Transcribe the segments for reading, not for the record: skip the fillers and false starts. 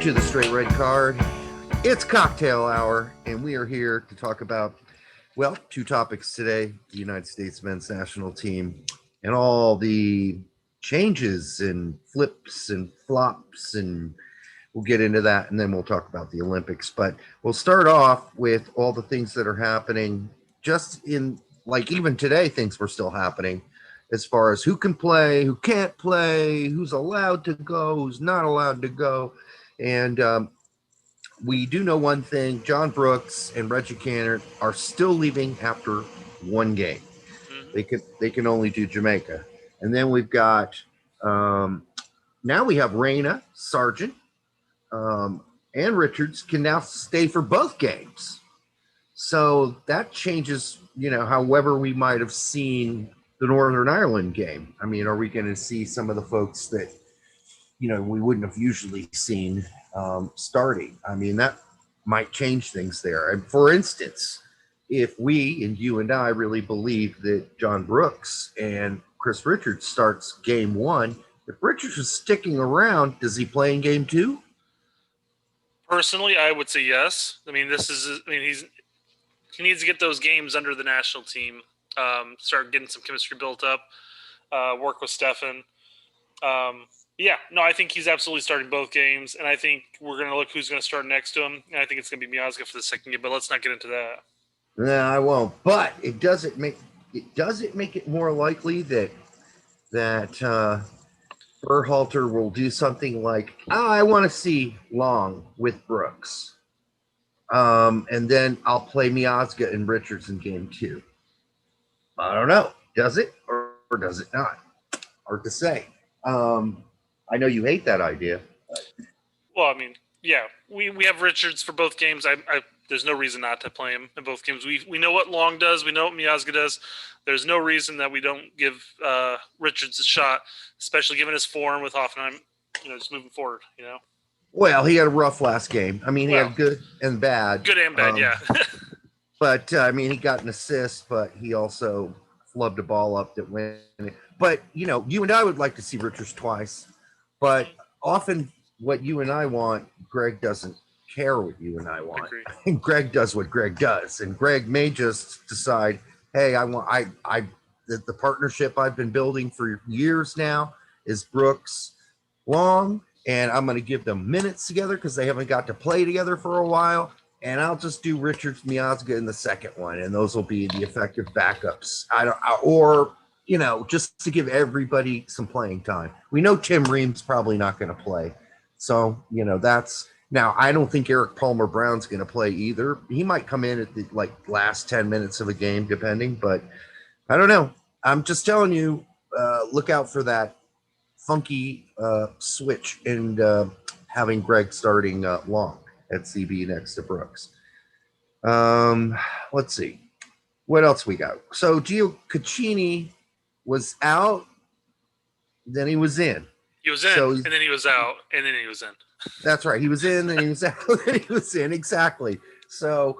Welcome to the Straight Red Card. It's cocktail hour, and we are here to talk about, well, two topics today: the United States men's national team and all the changes and flips and flops, and we'll get into that, and then we'll talk about the Olympics. But we'll start off with all the things that are happening just in, like, even today, things were still happening as far as who can play, who can't play, who's allowed to go, who's not allowed to go. And we do know one thing: John Brooks and Reggie Cannon are still leaving after one game. They can only do Jamaica. And then we've got now we have Reyna, Sargent, and Richards can now stay for both games. So that changes, however we might have seen the Northern Ireland game. I mean, are we going to see some of the folks that, we wouldn't have usually seen starting? I mean, that might change things there. And for instance, if we and you and I really believe that John Brooks and Chris Richards starts game one, if Richards is sticking around, does he play in game two? Personally, I would say yes. I mean, he needs to get those games under the national team, start getting some chemistry built up, work with Stefan. I think he's absolutely starting both games, and I think we're going to look who's going to start next to him, and I think it's going to be Miazga for the second game, but let's not get into that. No, I won't. But does it make it more likely that Berhalter will do something like, I want to see Long with Brooks, and then I'll play Miazga and Richards in game two? I don't know. Does it or does it not? Hard to say. I know you hate that idea. Well, I mean, yeah, we have Richards for both games. There's no reason not to play him in both games. We know what Long does. We know what Miazga does. There's no reason that we don't give Richards a shot, especially given his form with Hoffenheim, just moving forward, Well, he had a rough last game. I mean, he had good and bad. Good and bad, yeah. But, I mean, he got an assist, but he also flubbed a ball up that went. But, you and I would like to see Richards twice. But often what you and I want, Greg doesn't care what you and I want. And Greg does what Greg does. And Greg may just decide, hey, the partnership I've been building for years now is Brooks, Long, and I'm going to give them minutes together because they haven't got to play together for a while. And I'll just do Richards, Miazga in the second one, and those will be the effective backups. Just to give everybody some playing time. We know Tim Ream's probably not going to play. So, that's now. I don't think Eric Palmer Brown's going to play either. He might come in at the last 10 minutes of a game, depending, but I don't know. I'm just telling you, look out for that funky switch and having Greg starting Long at CB next to Brooks. Let's see. What else we got? So Gio Caccini was out, then he was in. He was in, and then he was out, and then he was in. That's right. He was in, then he was out, then he was in. Exactly. So,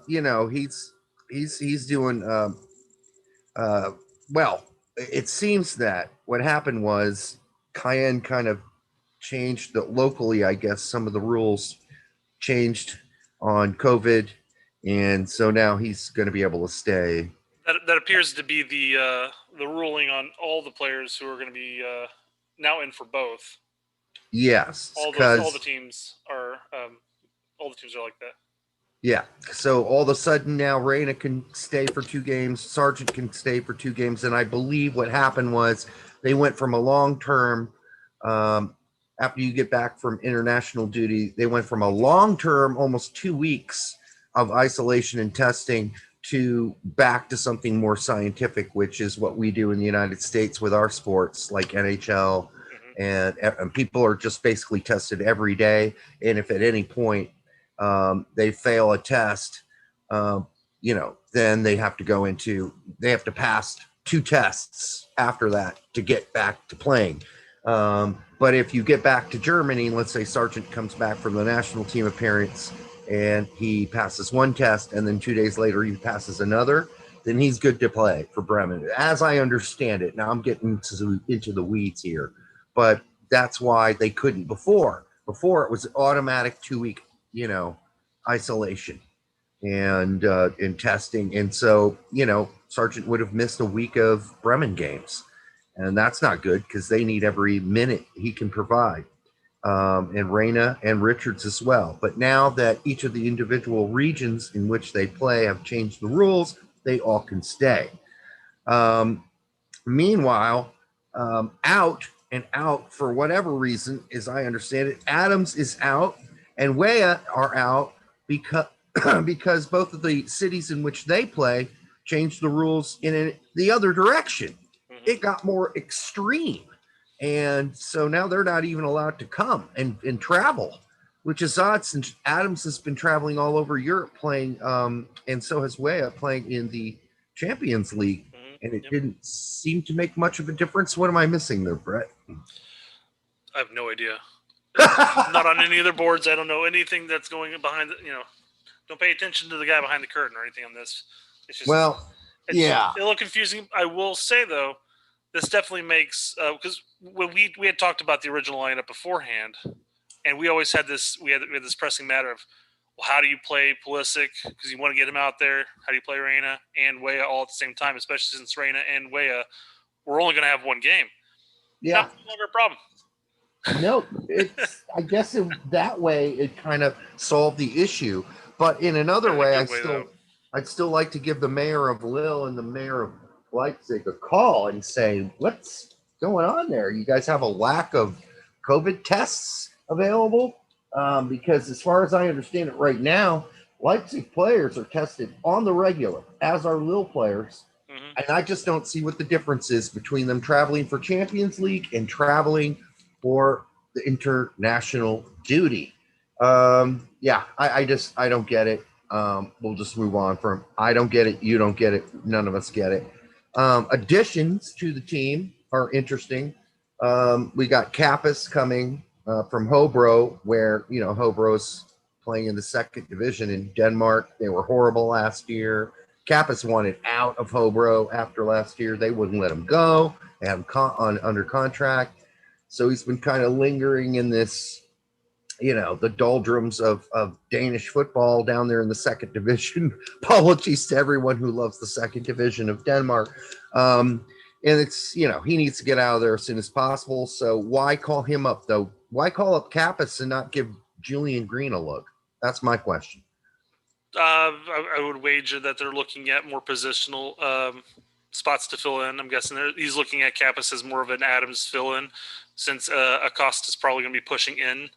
he's doing well. It seems that what happened was Cayenne kind of changed locally, I guess, some of the rules changed on COVID, and so now he's going to be able to stay. That appears to be the ruling on all the players who are going to be now in for both. Yes, all the teams are like that. Yeah, so all of a sudden now Reyna can stay for 2 games, Sargent can stay for 2 games, and I believe what happened was they went from a long-term, after you get back from international duty, they went from a long-term, almost 2 weeks of isolation and testing to back to something more scientific, which is what we do in the United States with our sports like NHL, and people are just basically tested every day, and if at any point they fail a test, then they have to pass 2 tests after that to get back to playing. But if you get back to Germany, let's say Sargent comes back from the national team appearance and he passes 1 test and then 2 days later he passes another, then he's good to play for Bremen, as I understand it. Now I'm getting into the weeds here, but that's why they couldn't before. Before it was automatic 2 week, isolation and testing. And so, Sargent would have missed a week of Bremen games. And that's not good because they need every minute he can provide. And Reyna and Richards as well. But now that each of the individual regions in which they play have changed the rules, they all can stay. Meanwhile, out for whatever reason, as I understand it, Adams is out and Weah are out because because both of the cities in which they play changed the rules in the other direction. It got more extreme. And so now they're not even allowed to come and travel, which is odd since Adams has been traveling all over Europe playing, and so has Weah playing in the Champions League. And it didn't seem to make much of a difference. What am I missing there, Brett? I have no idea. Not on any other boards. I don't know anything that's going behind. Don't pay attention to the guy behind the curtain or anything on this. It's just it's a little confusing. I will say though, this definitely makes because when we had talked about the original lineup beforehand, and we always had this we had this pressing matter of, well, how do you play Pulisic because you want to get him out there? How do you play Reyna and Weah all at the same time, especially since Reyna and Weah we're only going to have one game? Yeah, not no longer a problem. No, it's. I guess that way it kind of solved the issue. But in another way, I'd still like to give the mayor of Lille and the mayor of Leipzig a call and say, what's going on there? You guys have a lack of COVID tests available? Because as far as I understand it right now, Leipzig players are tested on the regular, as are Lille players. And I just don't see what the difference is between them traveling for Champions League and traveling for the international duty. I don't get it. We'll just move on from I don't get it, you don't get it, none of us get it. Additions to the team are interesting. We got Kappas coming from Hobro, where Hobro's playing in the second division in Denmark. They were horrible last year. Kappas wanted out of Hobro after last year. They wouldn't let him go. They had him under contract. So he's been kind of lingering in this, the doldrums of Danish football down there in the second division. Apologies to everyone who loves the second division of Denmark. And it's, he needs to get out of there as soon as possible. So why call him up, though? Why call up Kappas and not give Julian Green a look? That's my question. I would wager that they're looking at more positional spots to fill in. I'm guessing he's looking at Kappas as more of an Adams fill-in, since Acosta's probably going to be pushing in.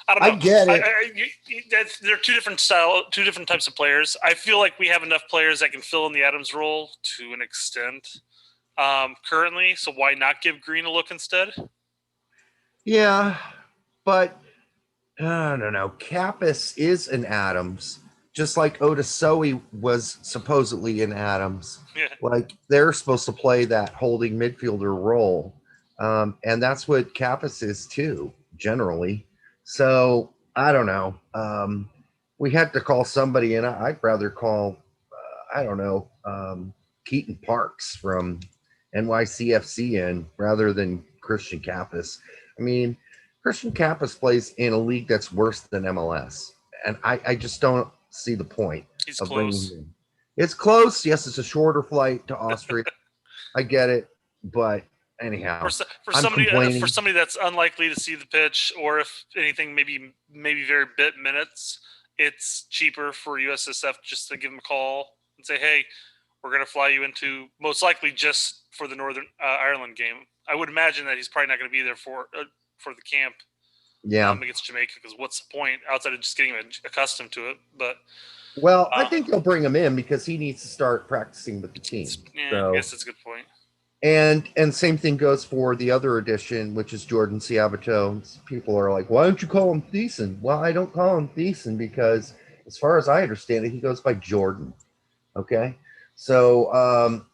I don't know. I get it. They're two different types of players. I feel like we have enough players that can fill in the Adams role to an extent currently. So why not give Green a look instead? Yeah, but I don't know. Kappas is an Adams. Just like Otasoe was supposedly in Adams. Yeah. Like they're supposed to play that holding midfielder role. And that's what Kappas is too, generally. So I don't know. We had to call somebody, and I'd rather call, Keaton Parks from NYCFC in rather than Christian Kappas. I mean, Christian Kappas plays in a league that's worse than MLS. And I just don't see the point. He's close. It's close. Yes, it's a shorter flight to Austria. I get it, but anyhow, for somebody that's unlikely to see the pitch, or if anything, maybe very bit minutes, it's cheaper for USSF just to give him a call and say, "Hey, we're going to fly you into most likely just for the Northern Ireland game." I would imagine that he's probably not going to be there for the camp. Yeah, against Jamaica, because what's the point outside of just getting accustomed to it? But I think they'll bring him in because he needs to start practicing with the team. I guess that's a good point. And same thing goes for the other addition, which is Jordan Ciabato. People are like, why don't you call him Thiessen? Well, I don't call him Thiessen because, as far as I understand it, he goes by Jordan. Okay, so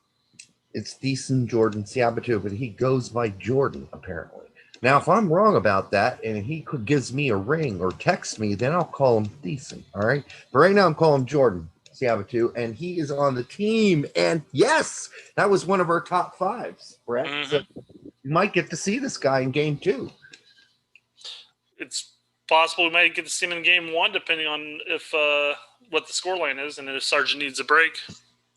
it's Thiessen Jordan Ciabato, but he goes by Jordan apparently. Now, if I'm wrong about that and he gives me a ring or texts me, then I'll call him Thiessen, all right? But right now I'm calling him Jordan Ciabato, and he is on the team. And yes, that was one of our top fives, Brett. So you might get to see this guy in game 2. it's possible we might get to see him in game one, depending on if what the scoreline is, and if Sargent needs a break.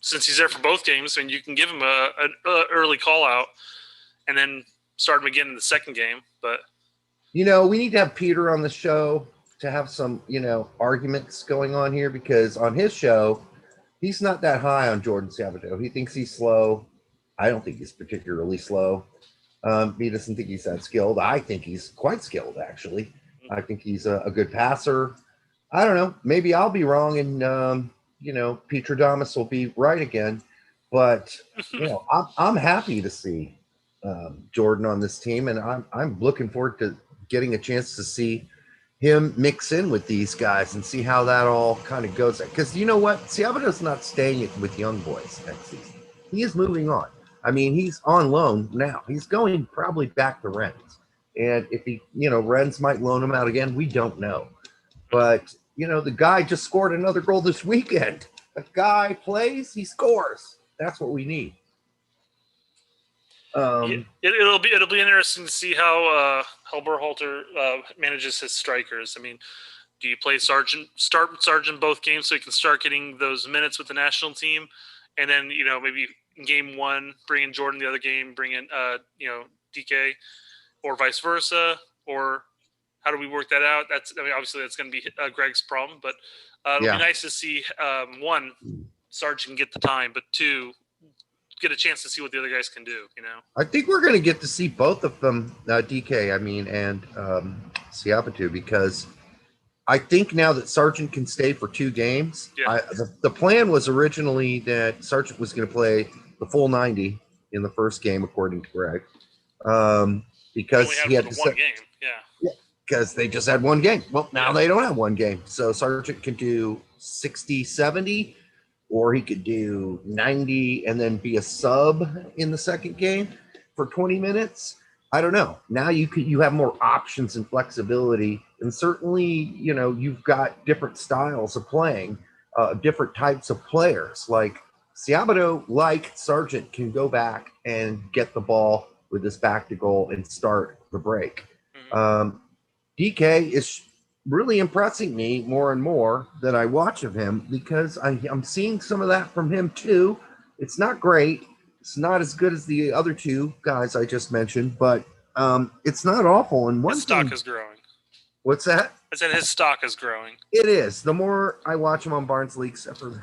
Since he's there for both games, and you can give him an early call out, and then start him again in the second game. But we need to have Peter on the show to have some, arguments going on here, because on his show, he's not that high on Jordan Sabato. He thinks he's slow. I don't think he's particularly slow. He doesn't think he's that skilled. I think he's quite skilled, actually. I think he's a good passer. I don't know. Maybe I'll be wrong, and Petradamus will be right again. But I'm happy to see Jordan on this team, and I'm looking forward to getting a chance to see him mix in with these guys and see how that all kind of goes. Because you know what? Ciabato's not staying with young boys next season. He is moving on. I mean, he's on loan now. He's going probably back to Rennes. And if he, Rennes might loan him out again, we don't know. But, the guy just scored another goal this weekend. The guy plays, he scores. That's what we need. It'll be interesting to see how Berhalter manages his strikers. I mean, do you play Sargent both games so he can start getting those minutes with the national team, and then maybe in game one bring in Jordan, the other game bring in DK, or vice versa, or how do we work that out? Obviously that's going to be Greg's problem, but it'll be nice to see one, Sargent get the time, but two, get a chance to see what the other guys can do. I think we're going to get to see both of them, DK, and Ciabatu, because I think now that Sargent can stay for 2 games. The plan was originally that Sargent was going to play the full 90 in the first game, according to Greg, because he had one game. Because they just had 1 game. Well, now they don't have 1 game, so Sargent can do 60, 70. Or he could do 90 and then be a sub in the second game for 20 minutes. I don't know. Now you have more options and flexibility, and certainly you've got different styles of playing, different types of players. Like Ciabato, like Sargent, can go back and get the ball with his back to goal and start the break. DK is really impressing me more and more that I watch of him, because I'm seeing some of that from him too. It's not great. It's not as good as the other 2 guys I just mentioned, but it's not awful. And his stock is growing. What's that? I said his stock is growing. It is. The more I watch him on Barnes League, except for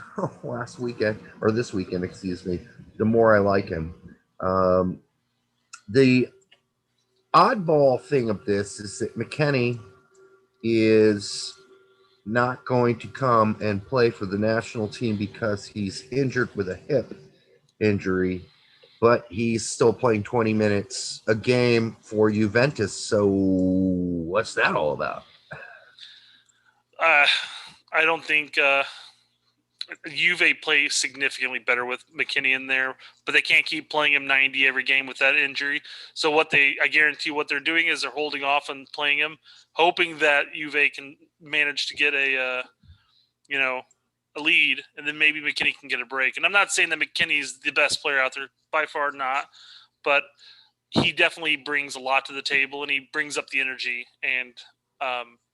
this weekend, excuse me, the more I like him. The oddball thing of this is that McKennie is not going to come and play for the national team because he's injured with a hip injury, but he's still playing 20 minutes a game for Juventus. So what's that all about? I don't think Juve plays significantly better with McKennie in there, but they can't keep playing him 90 every game with that injury. So I guarantee what they're doing is they're holding off on playing him, hoping that Juve can manage to get a lead, and then maybe McKennie can get a break. And I'm not saying that McKennie's the best player out there, by far not, but he definitely brings a lot to the table, and he brings up the energy. And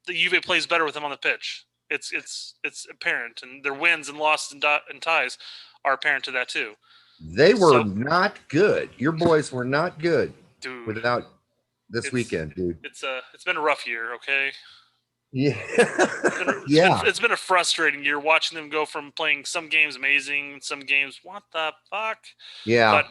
the Juve plays better with him on the pitch. It's apparent, and their wins and losses and ties are apparent to that too. They were not good. Your boys were not good, dude, without this weekend, dude. It's been a rough year, okay? Yeah. It's been a frustrating year watching them go from playing some games amazing, some games what the fuck. Yeah. But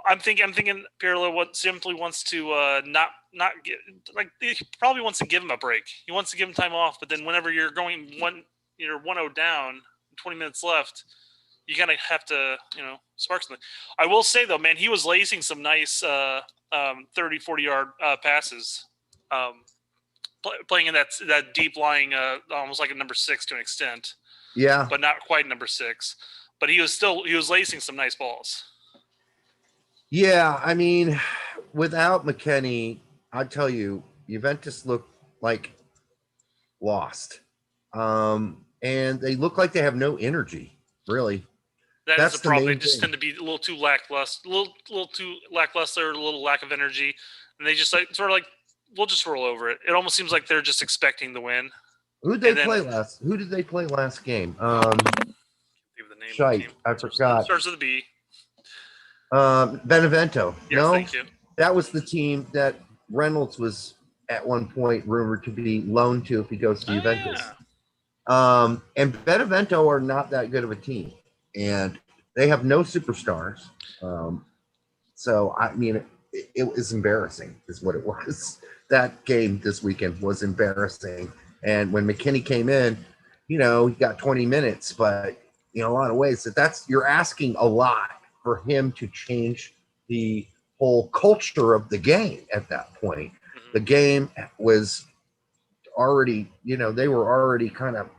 I'm thinking Pirlo simply wants to not get, like, he probably wants to give him a break. He wants to give him time off, but then whenever you're going 1-0 down, 20 minutes left, you kind of have to spark something. I will say though, man, he was lacing some nice 30, 40 yard passes. Playing in that deep lying, almost like a number 6 to an extent. Yeah. But not quite number 6. But he was lacing some nice balls. Yeah, I mean, without McKennie, I tell you, Juventus look like lost. And they look like they have no energy, really. That's the problem. They just tend to be a little too lackluster, a little too lackluster, a little lack of energy. And they just sort of like we'll just roll over it. It almost seems like they're just expecting the win. Who did they play last? Who did they play last game? Give the name of the Shite, team. I forgot. Starts with a B. Benevento. Yes, No, thank you. that was the team that Reynolds was at one point rumored to be loaned to if he goes to Juventus. Yeah. And Benevento are not that good of a team, and they have no superstars. So I mean, it was embarrassing, is what it was. That game this weekend was embarrassing. And when McKinney came in, he got 20 minutes, but in a lot of ways, you're asking a lot for him to change the whole culture of the game at that point. Mm-hmm. The game was already, they were already kind of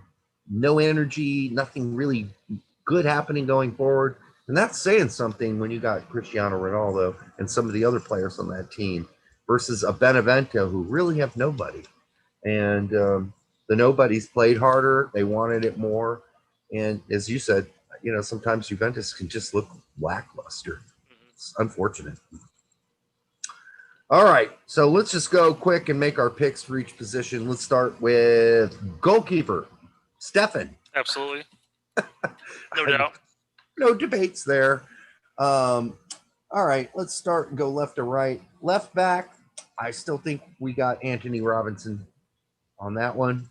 no energy, nothing really good happening going forward. And that's saying something when you got Cristiano Ronaldo and some of the other players on that team versus a Benevento who really have nobody. And the nobodies played harder. They wanted it more. And as you said, sometimes Juventus can just look lackluster. It's unfortunate. All right, so let's just go quick and make our picks for each position. Let's start with goalkeeper, Stefan. Absolutely. No doubt. No debates there. All right, let's start and go left to right. Left back, I still think we got Anthony Robinson on that one.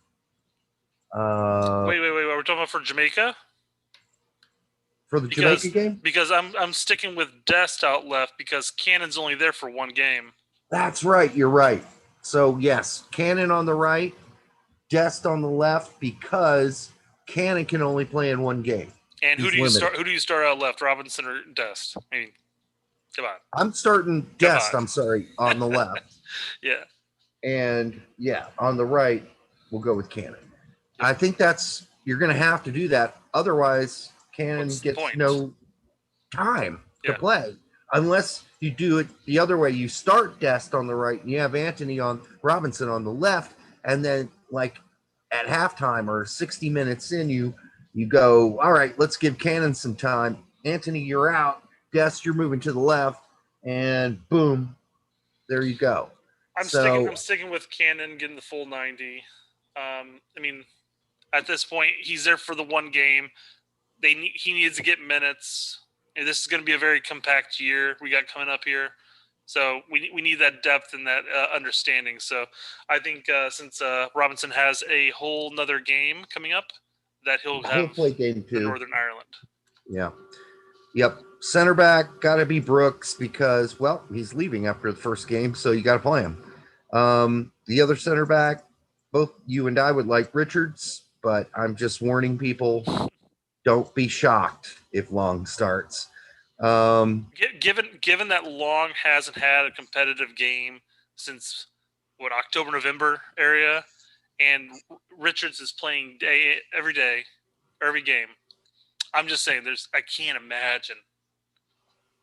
Wait. We're talking about for Jamaica? For the Jamaica game? Because I'm sticking with Dest out left because Cannon's only there for one game. That's right. You're right. So, yes, Cannon on the right, Dest on the left because Cannon can only play in one game. And who do you start out left, Robinson or Dest? I mean, come on. I'm starting Dest, on the left. Yeah. And, on the right, we'll go with Cannon. Yeah. I think you're going to have to do that. Otherwise, Cannon gets no time to play. Unless you do it the other way, you start Dest on the right and you have Robinson on the left, and then like at halftime or 60 minutes in, you go, all right, let's give Cannon some time. Anthony, you're out. Dest, you're moving to the left, and boom, there you go. I'm sticking with Cannon getting the full 90. I mean, at this point, he's there for the one game. He needs to get minutes. And this is going to be a very compact year we got coming up here. So we need that depth and that understanding. So I think since Robinson has a whole nother game coming up, that he'll play game 2 in Northern Ireland. Yeah. Yep. Center back got to be Brooks because, well, he's leaving after the first game, so you got to play him. The other center back, both you and I would like Richards, but I'm just warning people, don't be shocked if Long starts. Given that Long hasn't had a competitive game since October, November area, and Richards is playing every game. I'm just saying, I can't imagine.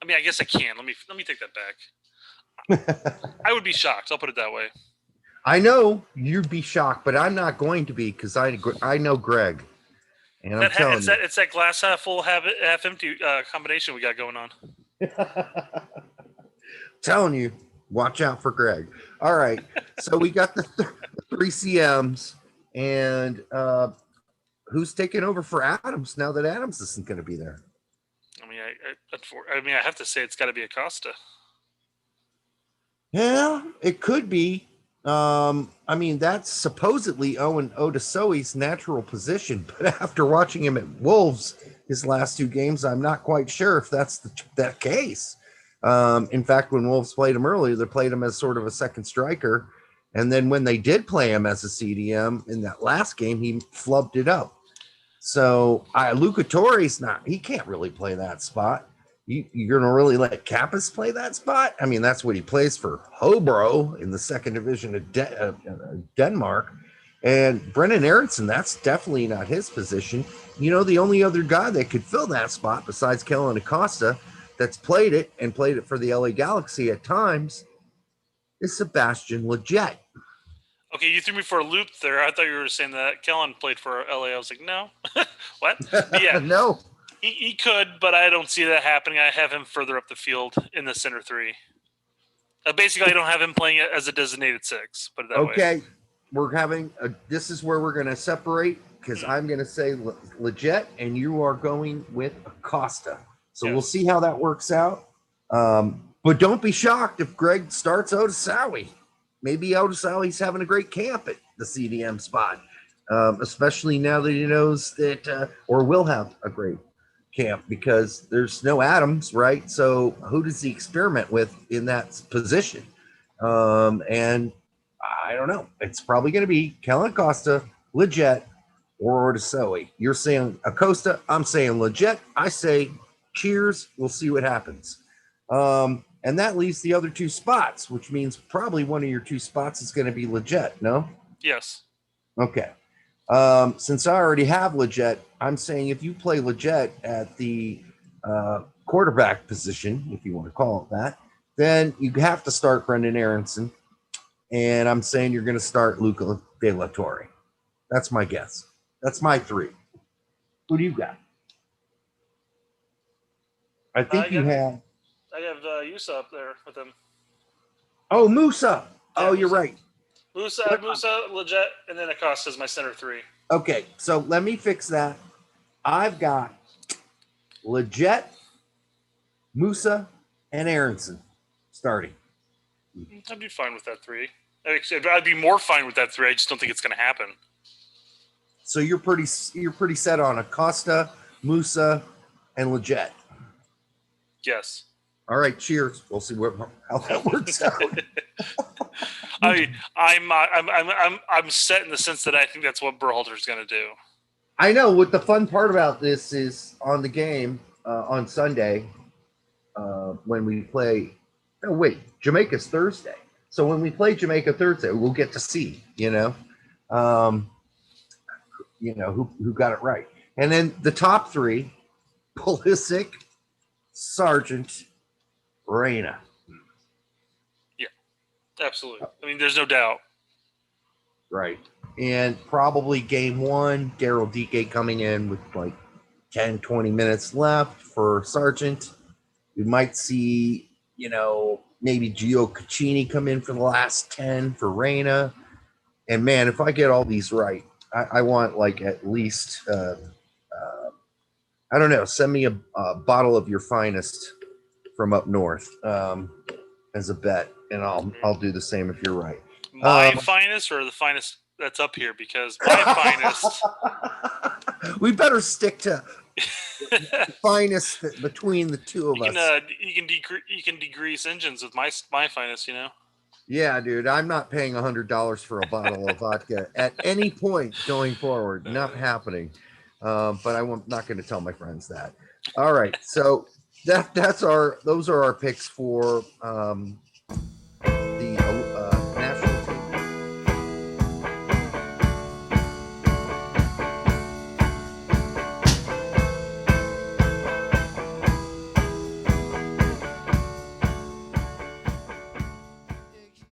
I mean, I guess I can. Let me take that back. I would be shocked. I'll put it that way. I know you'd be shocked, but I'm not going to be because I know Greg. And I'm telling you. It's that glass half full, half empty combination we got going on. Telling you, watch out for Greg. All right. So we got the 3 CMs, and who's taking over for Adams now that Adams isn't going to be there? I mean, I have to say it's got to be Acosta. Yeah, it could be. I mean, that's supposedly Owen Odasoi's natural position, but after watching him at Wolves his last 2 games, I'm not quite sure if that's that case. In fact, when Wolves played him earlier, they played him as sort of a second striker. And then when they did play him as a CDM in that last game, he flubbed it up. So Luca Torre's he can't really play that spot. You're going to really let Kappas play that spot? I mean, that's what he plays for Hobro in the second division of Denmark. And Brennan Aronson, that's definitely not his position. The only other guy that could fill that spot besides Kellen Acosta that's played it for the LA Galaxy at times is Sebastian Lletget. Okay, you threw me for a loop there. I thought you were saying that Kellen played for LA. I was like, no. What? But yeah. No. He could, but I don't see that happening. I have him further up the field in the center 3. Basically, I don't have him playing it as a designated 6. Put it that way. Okay, we're having this is where we're going to separate because I'm going to say Leggett and you are going with Acosta. So we'll see how that works out. But don't be shocked if Greg starts Odasawi. Maybe Odasawi's having a great camp at the CDM spot, especially now that he knows that or will have a great camp because there's no Adams, right? So who does he experiment with in that position? And I don't know. It's probably going to be Kellen Acosta, Leggett, or Odasoe. You're saying Acosta. I'm saying Leggett. I say cheers. We'll see what happens. And that leaves the other 2 spots, which means probably one of your 2 spots is going to be Leggett, no? Yes. Okay. Since I already have Leggett, I'm saying if you play Leggett at the quarterback position, if you want to call it that, then you have to start Brendan Aronson. And I'm saying you're going to start Luca De La Torre. That's my guess. That's my 3. Who do you got? I think you have. I have Yusa up there with him. Oh, Musa. Yeah, you're right. Musa, Leggett, and then Acosta is my center 3. Okay, so let me fix that. I've got Leggett, Musa, and Aronson starting. I'd be fine with that 3. I'd be more fine with that 3. I just don't think it's going to happen. So you're pretty set on Acosta, Musa, and Leggett. Yes. All right, cheers. We'll see how that works out. I'm set in the sense that I think that's what Berhalter's going to do. I know. What the fun part about this is on the game on Sunday when we play. Oh wait, Jamaica's Thursday. So when we play Jamaica Thursday, we'll get to see. Who got it right, and then the top 3: Pulisic, Sargent, Reyna. Yeah, absolutely. I mean, there's no doubt. Right. And probably game 1, Daryl Dike coming in with like 10, 20 minutes left for Sargent. We might see, maybe Gio Caccini come in for the last 10 for Reyna. And man, if I get all these right, I want like at least, I don't know, send me a bottle of your finest from up north as a bet, and I'll do the same if you're right. My finest or the finest that's up here, because my finest. We better stick to the finest between the 2 of us. You can degrease engines with my finest, Yeah, dude, I'm not paying $100 for a bottle of vodka at any point going forward. Not happening. But I'm not going to tell my friends that. All right, so those are our picks for